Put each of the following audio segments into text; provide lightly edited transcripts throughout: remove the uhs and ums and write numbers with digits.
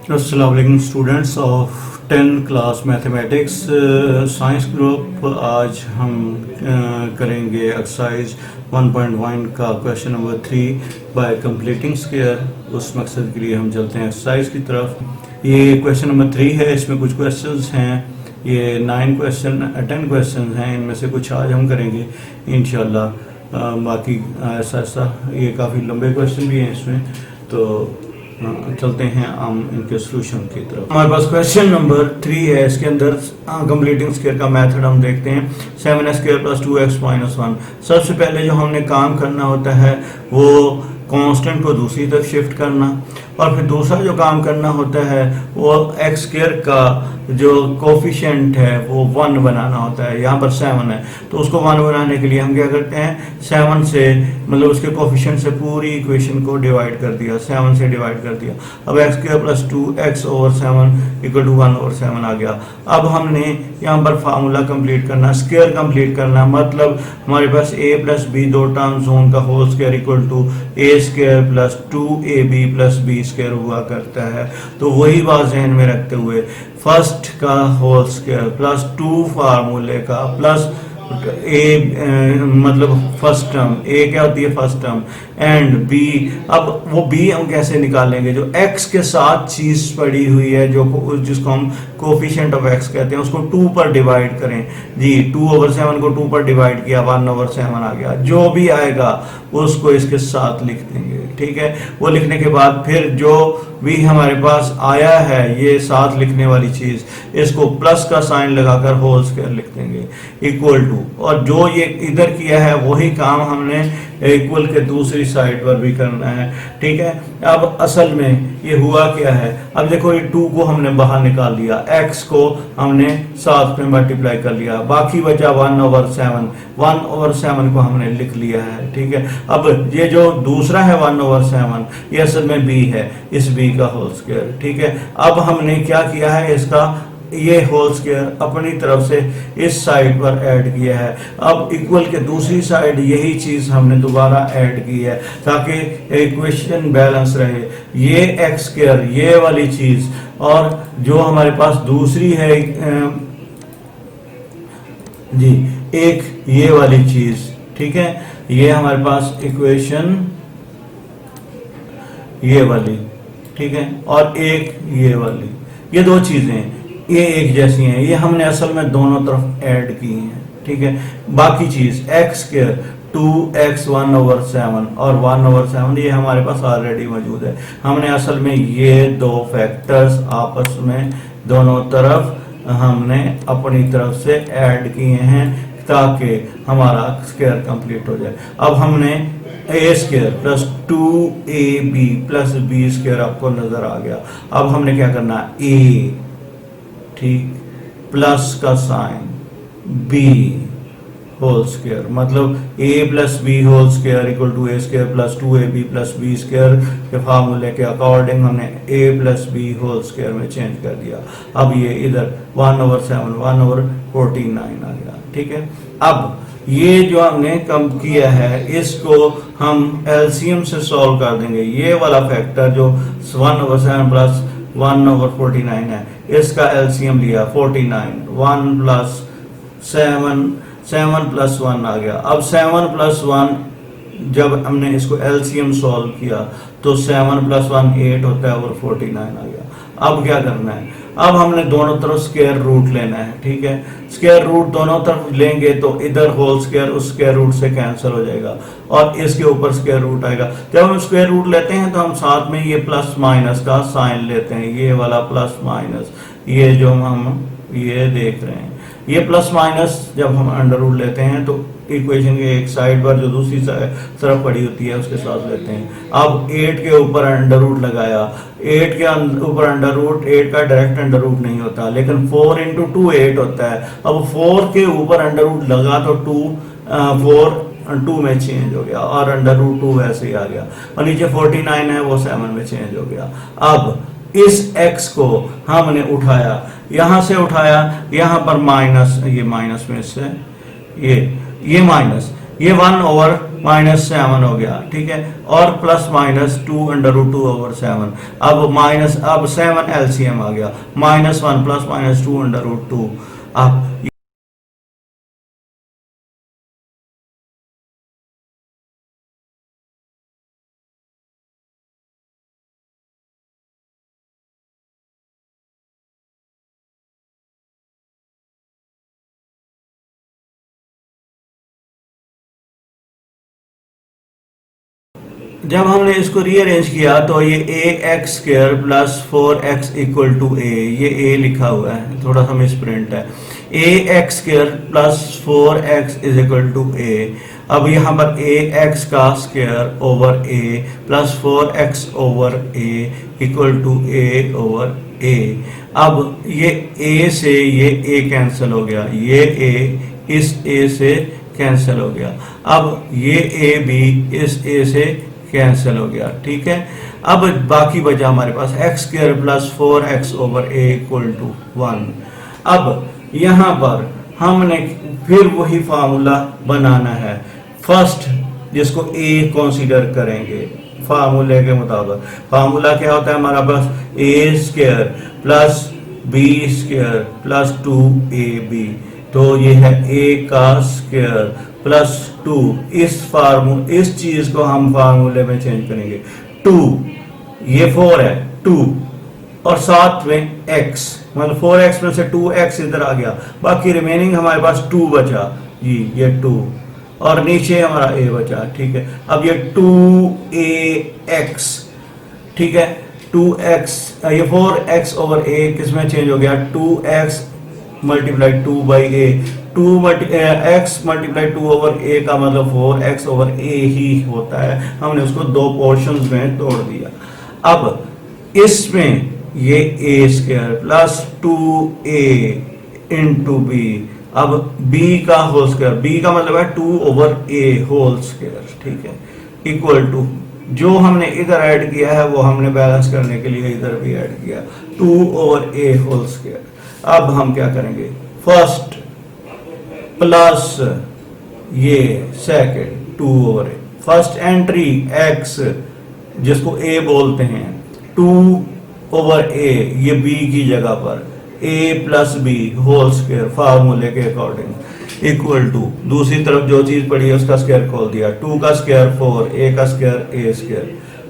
अस्सलाम वालेकुम students of 10 class mathematics science group. आज हम करेंगे एक्सरसाइज 1.1 का question number 3 bye completing square. उस मकसद के लिए हम चलते हैं एक्सरसाइज की तरफ। ये क्वेश्चन नंबर 3 है, इसमें कुछ क्वेश्चंस हैं। ये 10 क्वेश्चन हैं, इनमें से कुछ आज हम करेंगे इंशाल्लाह। बाकी ऐसा ऐसा ये काफ़ी लंबे क्वेश्चन भी हैं इसमें, तो चलते हैं हम इनके सोल्यूशन की तरफ। हमारे पास क्वेश्चन नंबर 3 है, इसके अंदर कंप्लीटिंग स्क्वायर का मेथड हम देखते हैं। 7x² + 2x - 1। सबसे पहले जो हमने काम करना होता है वो कांस्टेंट को दूसरी तरफ शिफ्ट करना, और फिर दूसरा जो काम करना होता है वो x² का जो कोफिशिएंट है वो 1 बनाना होता है। यहाँ पर 7 है तो उसको 1 बनाने के लिए हम क्या करते हैं, 7 से मतलब उसके कोफिशिएंट से पूरी इक्वेशन को डिवाइड कर दिया, 7 से डिवाइड कर दिया। अब x² + 2x/7 = 1/7 आ गया। अब हमने यहाँ पर फार्मूला कंप्लीट करना, स्क्वायर कंप्लीट करना, मतलब हमारे पास a + b दो टर्म्स हों उनका whole square = a² + 2ab + b² हुआ करता है। तो वही बात ज़हन में रखते हुए फर्स्ट का होल स्क्वायर प्लस 2 फार्मूले का प्लस ए मतलब फर्स्ट टर्म, ए क्या होती है फर्स्ट टर्म, एंड बी। अब वो बी हम कैसे निकालेंगे, जो एक्स के साथ चीज पड़ी हुई है जो जिसको हम कोफिशिएंट ऑफ एक्स कहते हैं, उसको 2 पर डिवाइड करें जी। 2/7 को 2 पर डिवाइड किया, 1/7 आ गया। जो भी आएगा उसको इसके साथ लिख देंगे, ठीक है। वो लिखने के बाद फिर जो भी हमारे पास आया है ये साथ लिखने वाली चीज, इसको प्लस का साइन लगाकर होल स्क्वायर लिख देंगे = और जो ये इधर किया है वही काम हमने इक्वल के दूसरी साइड पर भी करना है, ठीक है। अब असल में ये हुआ क्या है, अब देखो ये 2 को हमने बाहर निकाल लिया, x को हमने साथ में मल्टीप्लाई कर लिया, बाकी बचा 1/7। 1/7 को हमने लिख लिया है, ठीक है। अब ये जो दूसरा है 1/7 ये असल में b है, इस b का होल स्क्वायर, ठीक है। अब हमने क्या किया है, इसका ये होल स्क्वायर अपनी तरफ से इस साइड पर ऐड किया है। अब इक्वल के दूसरी साइड यही चीज हमने दोबारा ऐड की है ताकि इक्वेशन बैलेंस रहे। ये x² ये वाली चीज, और जो हमारे पास दूसरी है जी एक ये वाली चीज, ठीक है। ये हमारे पास इक्वेशन ये वाली, ठीक है, और एक ये वाली, ये दो चीजें ये एक जैसी हैं, ये हमने असल में दोनों तरफ ऐड की हैं, ठीक है। बाकी चीज x² 2x 1/7 और 1/7 ये हमारे पास ऑलरेडी मौजूद है। हमने असल में ये दो फैक्टर्स आपस में दोनों तरफ हमने अपनी तरफ से ऐड किए हैं ताकि हमारा स्क्वायर कंप्लीट हो जाए। अब हमने a² + 2ab + b² आपको नजर आ गया। अब हमने क्या करना, a, ठीक, प्लस का साइन b होल स्क्वायर, मतलब a + b whole square = a² + 2ab + b² के फार्मूले के अकॉर्डिंग हमने a + b होल स्क्वायर में चेंज कर दिया। अब ये इधर 1/7 1/49 आ गया, ठीक है। अब ये जो हमने कम किया है इसको हम एलसीएम से सॉल्व कर देंगे। ये वाला फैक्टर जो 1/7 + 1/49 है, इसका एलसीएम लिया 49, 1 + 7 + 1 आ गया। अब 7 + 1 जब हमने इसको एलसीएम सॉल्व किया तो 7 + 1 8 होता है और 49 आ गया। अब क्या करना है, अब हमने दोनों तरफ स्क्वायर रूट लेना है, ठीक है। स्क्वायर रूट दोनों तरफ लेंगे तो इधर होल स्क्वायर उस स्क्वायर रूट से कैंसिल हो जाएगा और इसके ऊपर स्क्वायर रूट आएगा। जब हम स्क्वायर रूट लेते हैं तो हम साथ में ये प्लस माइनस का साइन लेते हैं, ये वाला प्लस माइनस, ये जो हम ये देख रहे हैं, ये प्लस माइनस जब हम अंडर रूट लेते हैं तो इक्वेशन के एक साइड पर जो दूसरी तरफ पड़ी होती है उसके साथ लेते हैं। अब 8 के ऊपर अंडर रूट लगाया, 8 के ऊपर अंडर रूट, 8 का डायरेक्ट अंडर रूट नहीं होता लेकिन 4 × 2 8 होता है। अब 4 के ऊपर अंडर रूट लगा तो 4 2 में चेंज हो गया और अंडर रूट 2 वैसे ही आ गया, और नीचे 49 है वो 7 में चेंज हो गया। अब इस x को हमने उठाया, यहां से उठाया, यहां पर माइनस, ये माइनस में से ये माइनस, ये 1/, -7 हो गया, ठीक है, और प्लस माइनस 2√2/7। अब 7 एलसीएम आ गया, -1 प्लस माइनस 2√2। अब जब हमने इसको रीअरेंज किया तो ये ax² plus 4x equal to a, ये a लिखा हुआ है, थोड़ा सा मिसप्रिंट है। ax² plus 4x is equal to a। अब यहाँ पर ax का square over a plus 4x over a equal to a over a। अब ये a से ये a कैंसिल हो गया, ये a इस a से कैंसिल हो गया। अब ये a भी इस a से कैंसिल हो गया, ठीक है। अब बाकी बचा हमारे पास x² plus 4x over a equal to 1। अब यहाँ पर हमने फिर वही फार्मूला बनाना है, फर्स्ट जिसको a कंसीडर करेंगे फार्मूले के मुताबिक। फार्मूला क्या होता है हमारा पास, a² plus b² plus 2ab, तो ये है a का स्क्वायर प्लस 2। इस चीज को हम फार्मूले में चेंज करेंगे। 2 ये 4 है, 2 और साथ में x, मतलब 4x में से 2x इधर आ गया, बाकी रिमेनिंग हमारे पास 2 बचा जी, ये 2 और नीचे हमारा a बचा, ठीक है। अब ये 2ax, ठीक है, 2x, ये 4x ओवर a किस में चेंज हो गया, 2x multiply 2 by a। x multiply 2 over a का मतलब 4x ओवर a ही होता है, हमने उसको दो पोर्शंस में तोड़ दिया। अब इसमें ये a² plus 2a into b, अब b का होल स्क्वायर, b का मतलब है 2 ओवर a होल स्क्वायर, ठीक है, इक्वल टू जो हमने इधर ऐड किया है वो हमने बैलेंस करने के लिए इधर भी ऐड किया, 2 ओवर a होल स्क्वायर। अब हम क्या करेंगे, फर्स्ट प्लस ये second 2 over a, first entry x जिसको a बोलते हैं, 2 ओवर a ये b की जगह पर a plus b whole square फार्मूले के अकॉर्डिंग इक्वल टू दूसरी तरफ जो चीज पड़ी है उसका स्क्वायर खोल दिया, 2 का स्क्वायर 4, a का स्क्वायर a²,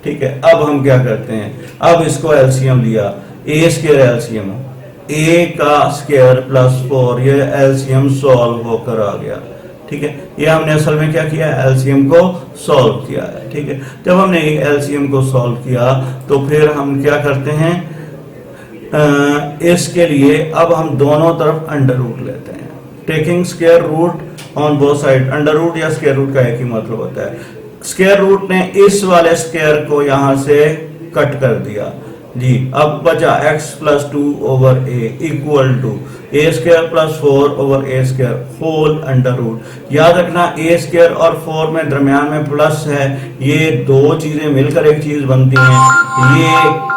ठीक है। अब हम क्या करते हैं, अब इसको एलसीएम लिया, a² एलसीएम, a का स्क्वायर प्लस 4, ये एलसीएम सॉल्व होकर आ गया, ठीक है। ये हमने असल में क्या किया, एलसीएम को सॉल्व किया है, ठीक है। जब हमने एलसीएम को सॉल्व किया तो फिर हम क्या करते हैं, इसके लिए अब हम दोनों तरफ अंडर रूट लेते हैं, taking square root on both side. Under root या स्क्वायर रूट का एक ही मतलब होता है। स्क्वायर रूट ने इस वाले स्क्वायर को यहां से कट कर दिया जी। अब बचा x plus 2 over a equal to a² plus 4 over a² whole under root. याद रखना a² और 4 में दरमियान में प्लस है, ये दो चीजें मिलकर एक चीज बनती हैं, ये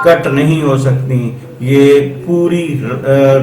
कट नहीं हो सकती। ये पूरी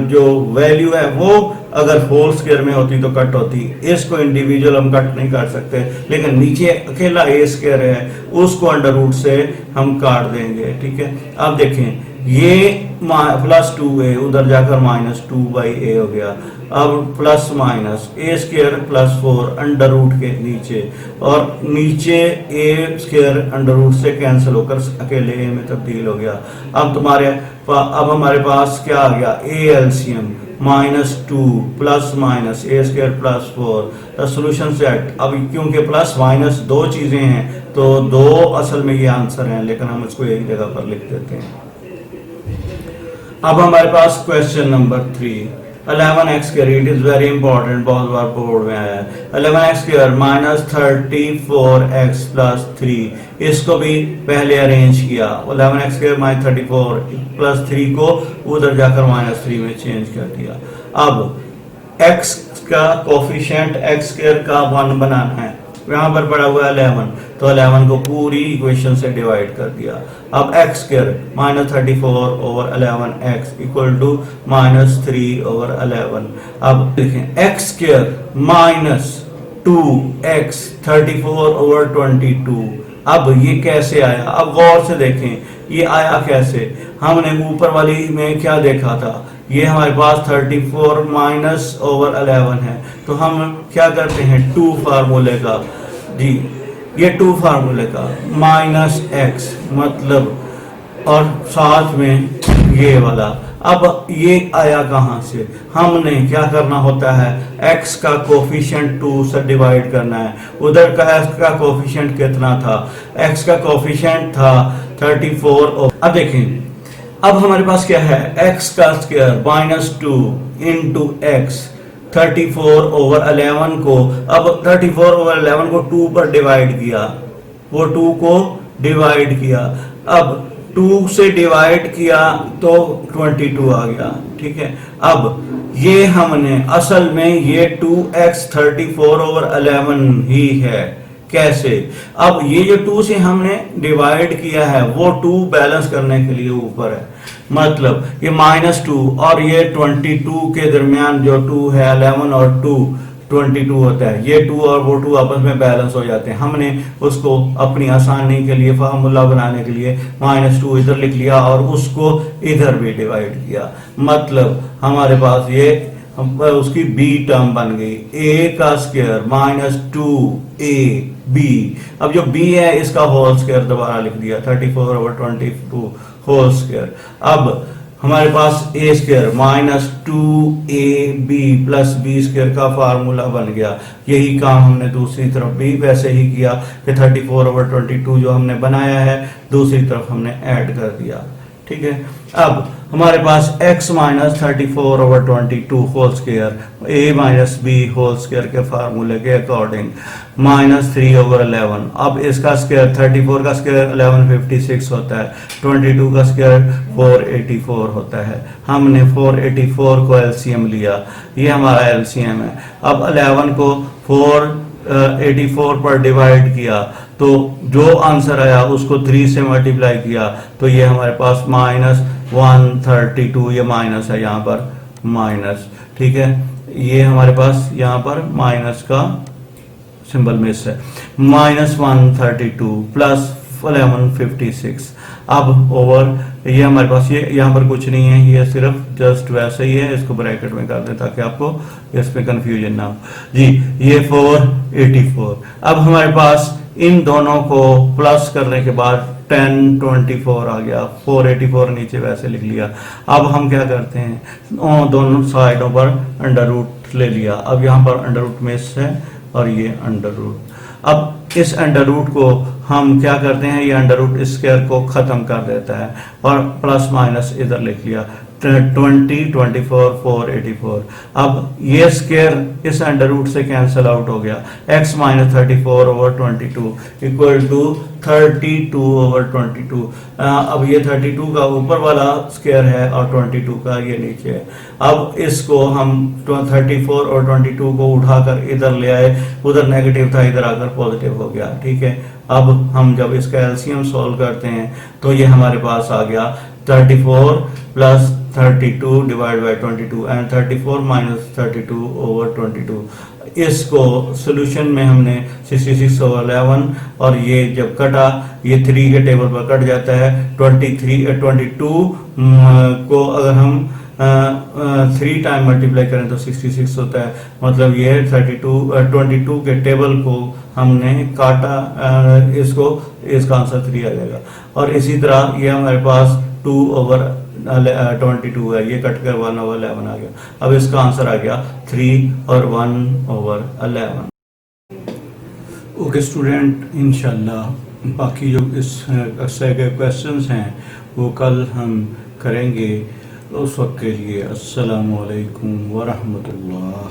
जो वैल्यू है वो अगर होल स्क्वायर में होती तो कट होती, इसको इंडिविजुअल हम कट नहीं कर सकते, लेकिन नीचे अकेला a² है उसको अंडर रूट से हम काट देंगे, ठीक है। अब देखें ये प्लस 2a उधर जाकर -2 बाई a हो गया। अब plus minus a² plus 4 under root के नीचे, और नीचे a² अंडर रूट से कैंसिल होकर अकेले a में तब्दील हो गया। अब हमारे पास क्या आ गया, a LCM -2 plus minus a² plus 4, the solution set. अब क्योंकि प्लस माइनस दो चीजें हैं तो दो असल में ये आंसर हैं, लेकिन हम इसको एक जगह पर लिख देते हैं। अब हमारे पास question number 3, 11x², it is very important, बहुत बार बोर्ड में आया है। 11x² माइनस 34x प्लस 3, इसको भी पहले अरेंज किया, 11x² माइनस 34 प्लस 3 को उधर जाकर -3 में चेंज कर दिया। अब x का कोफिशिएंट x² का 1 बनाना है, यहाँ पर पड़ा हुआ है 11, तो 11 को पूरी इक्वेशन से डिवाइड कर दिया। अब x² minus 34 over 11x equal to -3 over 11। अब देखें x² माइनस 2x 34/22। अब ये कैसे आया, अब गौर से देखें ये आया कैसे। हमने ऊपर वाली में क्या देखा था, ये हमारे पास 34 माइनस ओवर 11 है, तो हम क्या करते हैं 2 फार्मूले का, जी ये 2 फार्मूले का माइनस x मतलब, और साथ में ये वाला। अब ये आया कहाँ से, हमने क्या करना होता है, x का कोफिशिएंट 2 से डिवाइड करना है। उधर का x का कोफिशिएंट कितना था, x का कोफिशिएंट था 34। अब देखें अब हमारे पास क्या है, x का स्क्वायर -2 इंटू x 34/11 को, अब 34/11 को 2 पर डिवाइड किया, वो 2 को डिवाइड किया, अब 2 से डिवाइड किया तो 22 आ गया, ठीक है। अब ये हमने असल में ये 2x 34/11 ही है, कैसे, अब ये जो 2 से हमने डिवाइड किया है वो 2 बैलेंस करने के लिए ऊपर है, मतलब ये -2 और ये 22 के दरमियान जो 2 है 11 और 2 22 होता है, ये 2 और वो 2 आपस में बैलेंस हो जाते हैं। हमने उसको अपनी आसानी के लिए फार्मूला बनाने के लिए -2 इधर लिख लिया और उसको इधर भी डिवाइड किया, मतलब हमारे पास ये उसकी b टर्म बन गई, a का स्क्वायर -2ab। अब जो b है इसका होल स्क्वायर दोबारा लिख दिया 34/22 होल स्क्वायर। अब हमारे पास a square -2ab plus b square का फार्मूला बन गया। यही काम हमने दूसरी तरफ भी वैसे ही किया कि 34/22 जो हमने बनाया है दूसरी तरफ हमने ऐड कर दिया, ठीक है। अब हमारे पास x -34/22 whole square a - b whole square के फार्मूले के अकॉर्डिंग -3/11। अब इसका स्क्वायर 34 का स्क्वायर 1156 होता है, 22 का स्क्वायर 484 होता है। हमने 484 को एलसीएम लिया, ये हमारा एलसीएम है। अब 11 को 484 पर डिवाइड किया तो जो आंसर आया उसको 3 से मल्टीप्लाई किया तो ये हमारे पास -132, ये माइनस है यहाँ पर माइनस, ठीक है। ये हमारे पास यहाँ पर माइनस का सिंबल मिस है, -132 प्लस 1156। अब ओवर ये हमारे पास ये यहाँ पर कुछ नहीं है, ये सिर्फ जस्ट वैसे ही है, इसको ब्रैकेट में कर दें ताकि आपको इसमें कंफ्यूजन ना हो जी। ये 484। अब हमारे पास इन दोनों को प्लस करने के बाद 1024 आ गया, 484 नीचे वैसे लिख लिया। अब हम क्या करते हैं, दोनों साइडों पर अंडर रूट ले लिया। अब यहाँ पर अंडर रूट मिस है और ये अंडर रूट। अब इस अंडर रूट को हम क्या करते हैं, ये अंडर रूट स्क्वायर को खत्म कर देता है और प्लस माइनस इधर लिख लिया 20 24 484। अब ये स्क्वायर इस अंडर रूट से कैंसिल आउट हो गया, x -34/22 इक्वल टू 32/22। अब ये 32 का ऊपर वाला स्क्वायर है और 22 का ये नीचे है। अब इसको हम 34 और 22 को उठाकर इधर ले आए, उधर नेगेटिव था इधर आकर पॉजिटिव हो गया, ठीक है। अब हम जब इसका एलसीएम सॉल्व करते हैं तो ये हमारे पास आ गया 34 plus 32 divide by 22 and 34 minus 32/22। इसको सॉल्यूशन में हमने 66/11 और ये जब कटा ये 3 के टेबल पर कट जाता है। 22 को अगर हम 3 टाइम मल्टीप्लाई करें तो 66 होता है, मतलब ये 22 के टेबल को हमने काटा, इसको इसका आंसर 3 आ जाएगा। और इसी तरह ये हमारे पास 2/22 है, ये कट कर 1/11 आ गया। अब इसका आंसर आ गया 3 और 1/11। ओके स्टूडेंट, इंशाल्लाह बाकी जो इस एक्सरसाइज के क्वेश्चंस हैं वो कल हम करेंगे। उस वक्त के लिए अस्सलामु अलैकुम व रहमतुल्लाह।